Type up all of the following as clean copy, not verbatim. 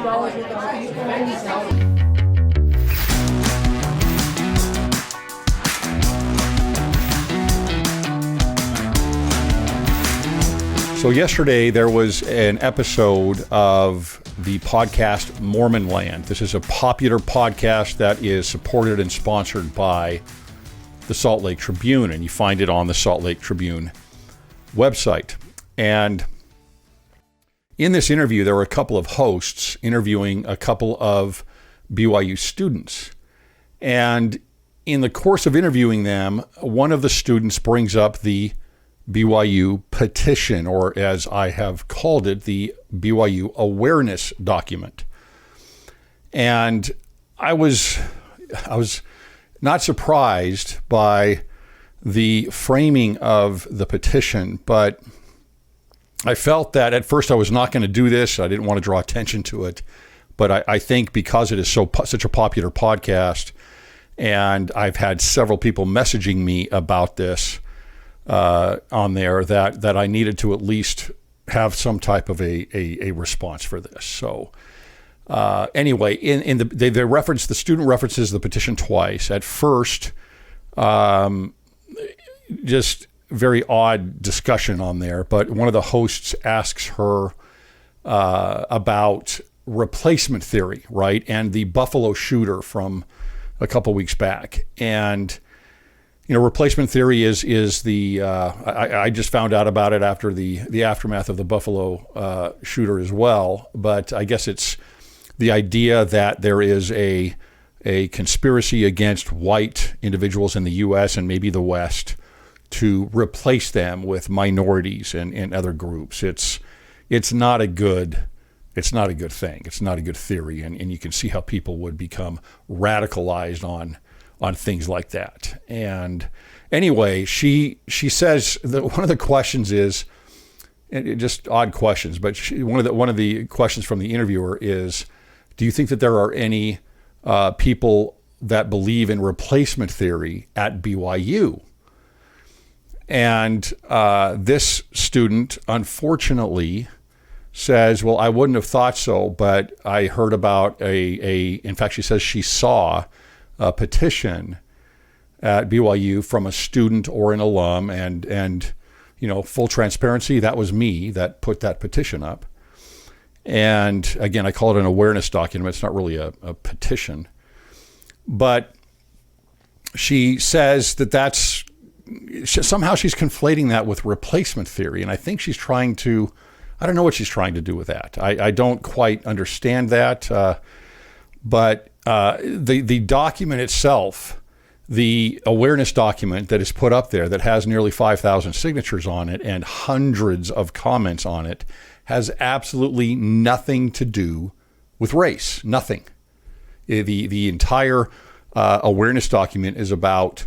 So yesterday there was an episode of the podcast Mormon Land. This is a popular podcast that is supported and sponsored by the Salt Lake Tribune, and you find it on the Salt Lake Tribune website. And in this interview, there were a couple of hosts interviewing a couple of BYU students. And in the course of interviewing them, one of the students brings up the BYU Petition, or as I have called it, the BYU Awareness Document. And I was not surprised by the framing of the petition, but I felt that at first I was not going to do this. I didn't want to draw attention to it. But I think because it is such a popular podcast, and I've had several people messaging me about this on there, that I needed to at least have some type of a response for this. So anyway, the student references the petition twice. At first, just very odd discussion on there, but one of the hosts asks her about replacement theory, right? And the Buffalo shooter from a couple weeks back. And replacement theory is the I just found out about it after the aftermath of the Buffalo shooter as well. But I guess it's the idea that there is a conspiracy against white individuals in the U.S. and maybe the West to replace them with minorities and other groups. It's not a good thing. It's not a good theory, and you can see how people would become radicalized on things like that. And anyway, she says that one of the questions is, just odd questions, but one of the questions from the interviewer is, do you think that there are any people that believe in replacement theory at BYU? And this student, unfortunately, says, well, I wouldn't have thought so, but I heard about in fact, she says she saw a petition at BYU from a student or an alum, and full transparency, that was me that put that petition up. And again, I call it an awareness document. It's not really a petition. But she says that somehow she's conflating that with replacement theory. And I think she's trying to, I don't know what she's trying to do with that. I don't quite understand that. But the document itself, the awareness document that is put up there that has nearly 5,000 signatures on it and hundreds of comments on it, has absolutely nothing to do with race. Nothing. The entire awareness document is about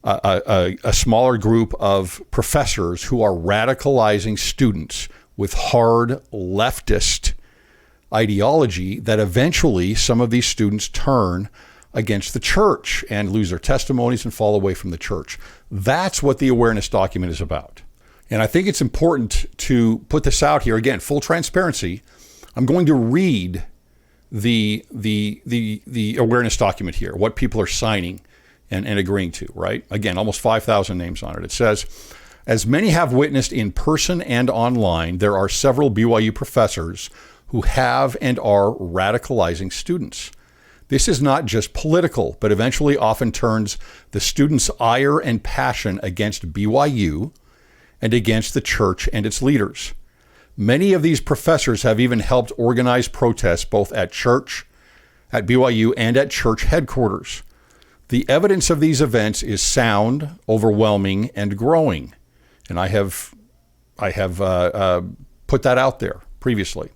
a smaller group of professors who are radicalizing students with hard leftist ideology that eventually some of these students turn against the church and lose their testimonies and fall away from the church. That's what the awareness document is about. And I think it's important to put this out here. Again, full transparency. I'm going to read the awareness document here, what people are signing and agreeing to, right? Again, almost 5,000 names on it. It says, as many have witnessed in person and online, there are several BYU professors who have and are radicalizing students. This is not just political, but eventually often turns the students' ire and passion against BYU and against the church and its leaders. Many of these professors have even helped organize protests both at church, at BYU, and at church headquarters. The evidence of these events is sound, overwhelming, and growing. And I have put that out there previously.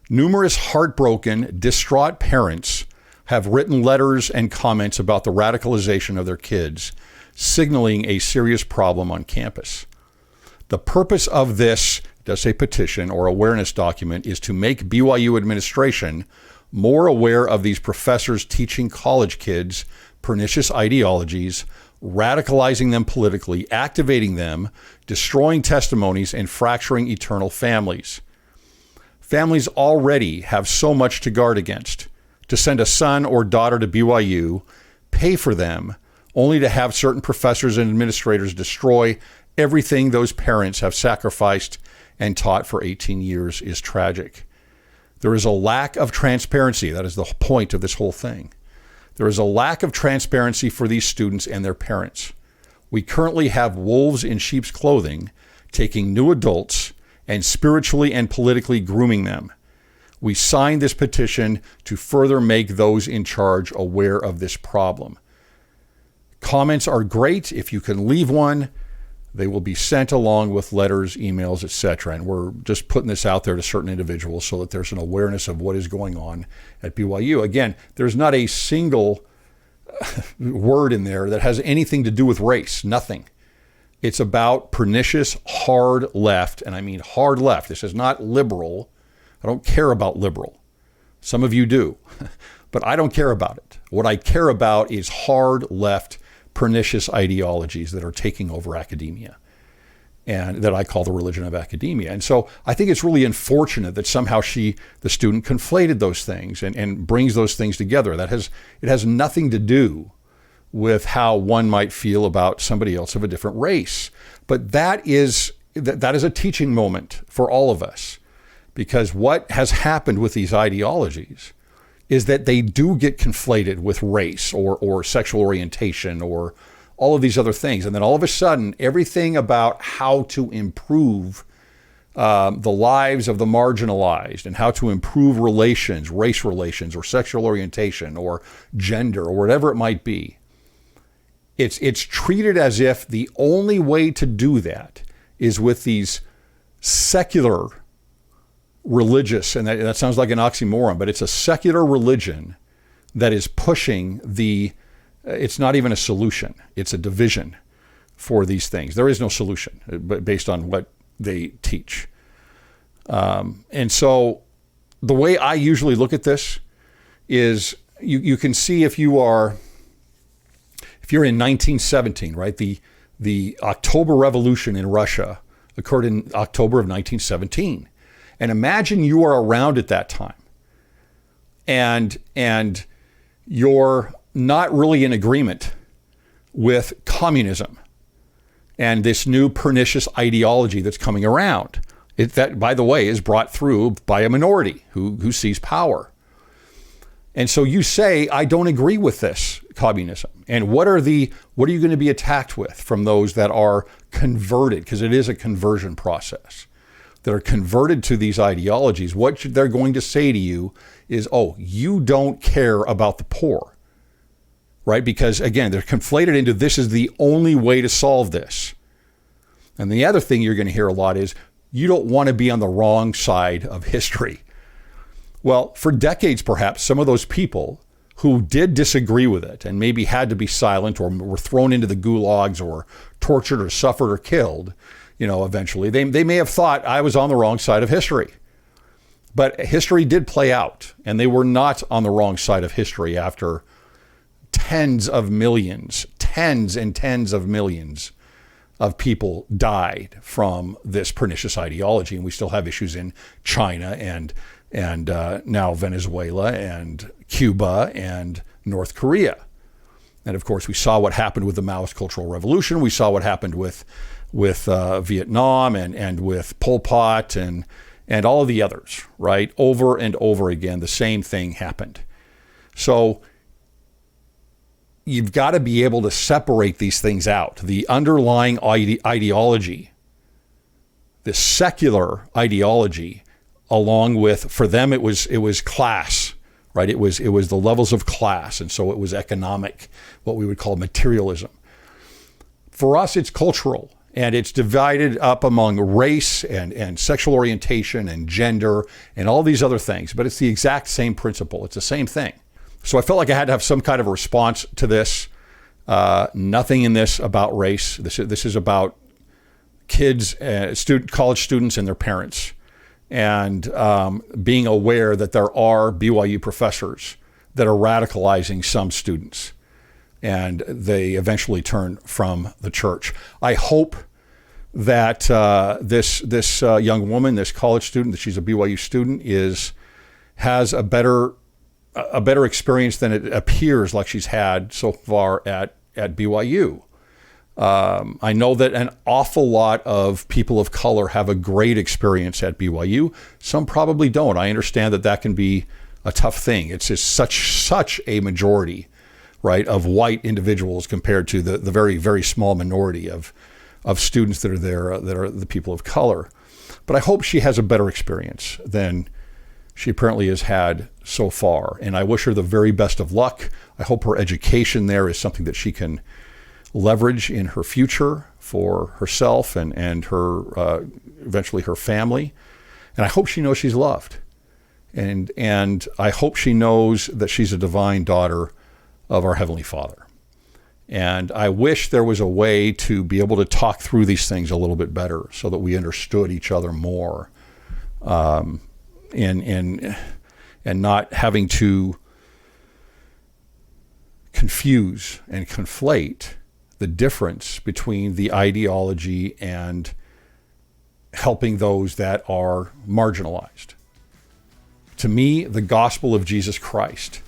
Numerous heartbroken, distraught parents have written letters and comments about the radicalization of their kids, signaling a serious problem on campus. The purpose of this, does say petition or awareness document, is to make BYU administration more aware of these professors teaching college kids pernicious ideologies, radicalizing them politically, activating them, destroying testimonies, and fracturing eternal families. Families already have so much to guard against. To send a son or daughter to BYU, pay for them, only to have certain professors and administrators destroy everything those parents have sacrificed and taught for 18 years is tragic. There is a lack of transparency. That is the point of this whole thing. There is a lack of transparency for these students and their parents. We currently have wolves in sheep's clothing taking new adults and spiritually and politically grooming them. We signed this petition to further make those in charge aware of this problem. Comments are great. If you can leave one, they will be sent along with letters, emails, etc. And we're just putting this out there to certain individuals so that there's an awareness of what is going on at BYU. Again, there's not a single word in there that has anything to do with race. Nothing. It's about pernicious hard left, and I mean hard left. This is not liberal. I don't care about liberal. Some of you do, but I don't care about it. What I care about is hard left, pernicious ideologies that are taking over academia, and that I call the religion of academia. And so I think it's really unfortunate that somehow the student, conflated those things and brings those things together. It has nothing to do with how one might feel about somebody else of a different race. But that is a teaching moment for all of us, because what has happened with these ideologies is that they do get conflated with race or sexual orientation or all of these other things. And then all of a sudden, everything about how to improve the lives of the marginalized and how to improve relations, race relations or sexual orientation or gender or whatever it might be, it's treated as if the only way to do that is with these secular religious, and that sounds like an oxymoron, but it's a secular religion that is pushing it's not even a solution, it's a division for these things. There is no solution based on what they teach. And so the way I usually look at this is you can see if you're in 1917, right? The October Revolution in Russia occurred in October of 1917. And imagine you are around at that time and you're not really in agreement with communism and this new pernicious ideology that's coming around. That, by the way, is brought through by a minority who sees power. And so you say, I don't agree with this communism. And what are you going to be attacked with from those that are converted? Because it is a conversion process. That are converted to these ideologies. What they're going to say to you is, oh, you don't care about the poor, right? Because again, they're conflated into this is the only way to solve this. And the other thing you're going to hear a lot is, you don't want to be on the wrong side of history. Well, for decades, perhaps, some of those people who did disagree with it and maybe had to be silent or were thrown into the gulags or tortured or suffered or killed, eventually, they may have thought I was on the wrong side of history. But history did play out, and they were not on the wrong side of history after tens and tens of millions of people died from this pernicious ideology. And we still have issues in China and now Venezuela and Cuba and North Korea. And of course, we saw what happened with the Maoist Cultural Revolution. We saw what happened with Vietnam and with Pol Pot and all of the others, right? Over and over again, the same thing happened. So you've got to be able to separate these things out. The underlying ideology, the secular ideology, along with, for them, it was class, right? It was the levels of class. And so it was economic, what we would call materialism. For us, it's cultural. And it's divided up among race and sexual orientation and gender and all these other things. But it's the exact same principle. It's the same thing. So I felt like I had to have some kind of a response to this. Nothing in this about race. This is about kids, college students and their parents. And being aware that there are BYU professors that are radicalizing some students. And they eventually turn from the church. I hope that this young woman, this college student, that she's a BYU student, has a better experience than it appears like she's had so far at BYU. I know that an awful lot of people of color have a great experience at BYU. Some probably don't. I understand that can be a tough thing. It's just such a majority, right, of white individuals compared to the very, very small minority of students that are there that are the people of color. But I hope she has a better experience than she apparently has had so far. And I wish her the very best of luck. I hope her education there is something that she can leverage in her future for herself and her eventually her family. And I hope she knows she's loved. And I hope she knows that she's a divine daughter of our Heavenly Father. And I wish there was a way to be able to talk through these things a little bit better so that we understood each other more, and not having to confuse and conflate the difference between the ideology and helping those that are marginalized. To me, the gospel of Jesus Christ,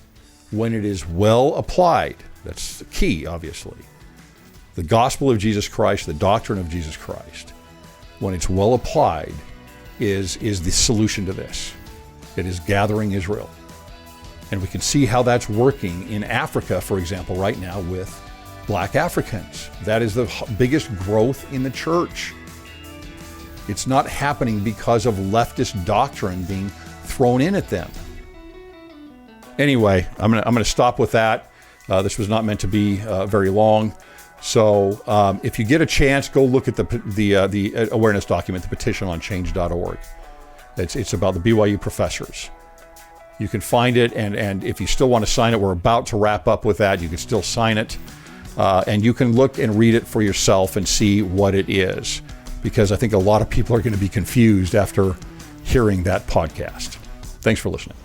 when it is well applied, that's the key, obviously. The gospel of Jesus Christ, the doctrine of Jesus Christ, when it's well applied, is the solution to this. It is gathering Israel. And we can see how that's working in Africa, for example, right now with Black Africans. That is the biggest growth in the church. It's not happening because of leftist doctrine being thrown in at them. Anyway, I'm gonna stop with that. This was not meant to be very long. So if you get a chance, go look at the awareness document, the petition on change.org. It's about the BYU professors. You can find it, and if you still want to sign it, we're about to wrap up with that. You can still sign it, and you can look and read it for yourself and see what it is, because I think a lot of people are going to be confused after hearing that podcast. Thanks for listening.